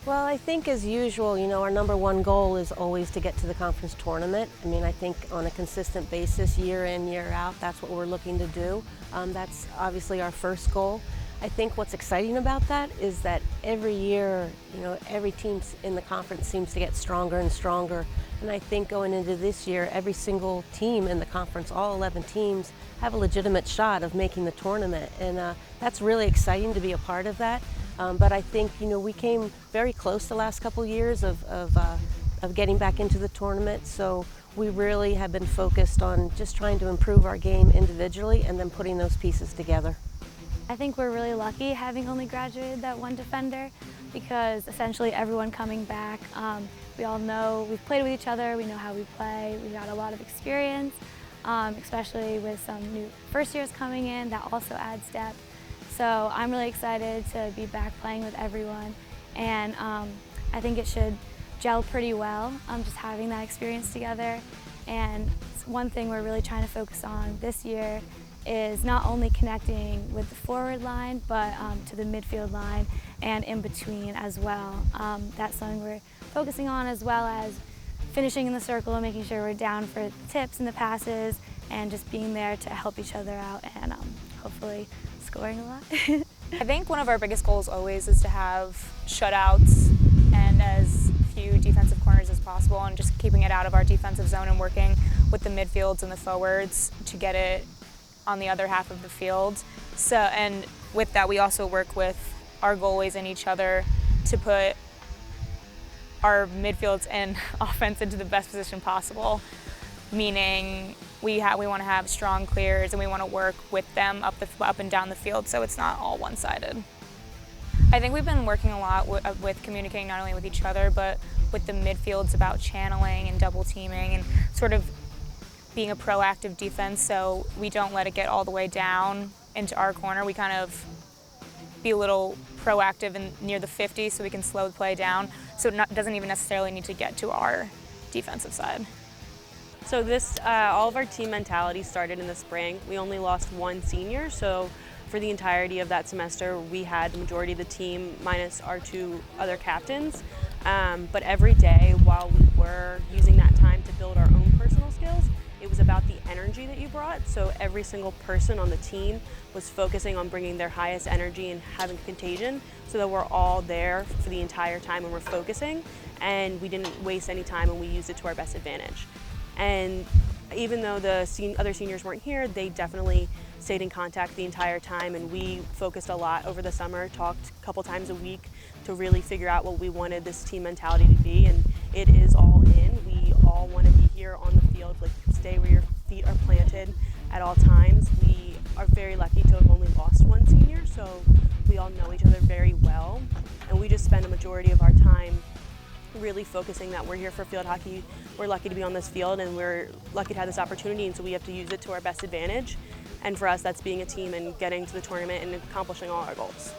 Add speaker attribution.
Speaker 1: Well, I think as usual, our number one goal is always to get to the conference tournament. I mean, I think on a consistent basis, year in, year out, that's what we're looking to do. That's obviously our first goal. I think what's exciting about that is that every year, every team in the conference seems to get stronger and stronger. And I think going into this year, every single team in the conference, all 11 teams, have a legitimate shot of making the tournament. And that's really exciting to be a part of that. But I think, we came very close the last couple years of getting back into the tournament. So we really have been focused on just trying to improve our game individually and then putting those pieces together.
Speaker 2: I think we're really lucky having only graduated that one defender because essentially everyone coming back, we all know, we've played with each other, we know how we play, we got a lot of experience, especially with some new first years coming in, that also adds depth. So I'm really excited to be back playing with everyone, and I think it should gel pretty well, just having that experience together. And one thing we're really trying to focus on this year is not only connecting with the forward line, but to the midfield line and in between as well. That's something we're focusing on, as well as finishing in the circle and making sure we're down for the tips and the passes and just being there to help each other out and hopefully scoring a lot.
Speaker 3: I think one of our biggest goals always is to have shutouts and as few defensive corners as possible, and just keeping it out of our defensive zone and working with the midfields and the forwards to get it on the other half of the field. So, and with that, we also work with our goalies and each other to put our midfields and offense into the best position possible, meaning we want to have strong clears and we want to work with them up and down the field so it's not all one-sided. I think we've been working a lot with communicating not only with each other but with the midfields about channeling and double teaming and sort of being a proactive defense, so we don't let it get all the way down into our corner. We kind of be a little proactive near the 50 so we can slow the play down, so it doesn't even necessarily need to get to our defensive side.
Speaker 4: So all of our team mentality started in the spring. We only lost one senior, so for the entirety of that semester we had the majority of the team minus our two other captains. But every day while we were using that time to build our own personal skills, it was about the energy that you brought. So every single person on the team was focusing on bringing their highest energy and having contagion so that we're all there for the entire time and we're focusing, and we didn't waste any time and we used it to our best advantage. And even though the other seniors weren't here, they definitely stayed in contact the entire time, and we focused a lot over the summer, talked a couple times a week to really figure out what we wanted this team mentality to be, and it is all in. We all want to be here on the field, like stay where your feet are planted at all times. We are very lucky to have only lost one senior, so we all know each other very well, and we just spend a majority of our time really focusing that we're here for field hockey. We're lucky to be on this field and we're lucky to have this opportunity, and so we have to use it to our best advantage. And for us, that's being a team and getting to the tournament and accomplishing all our goals.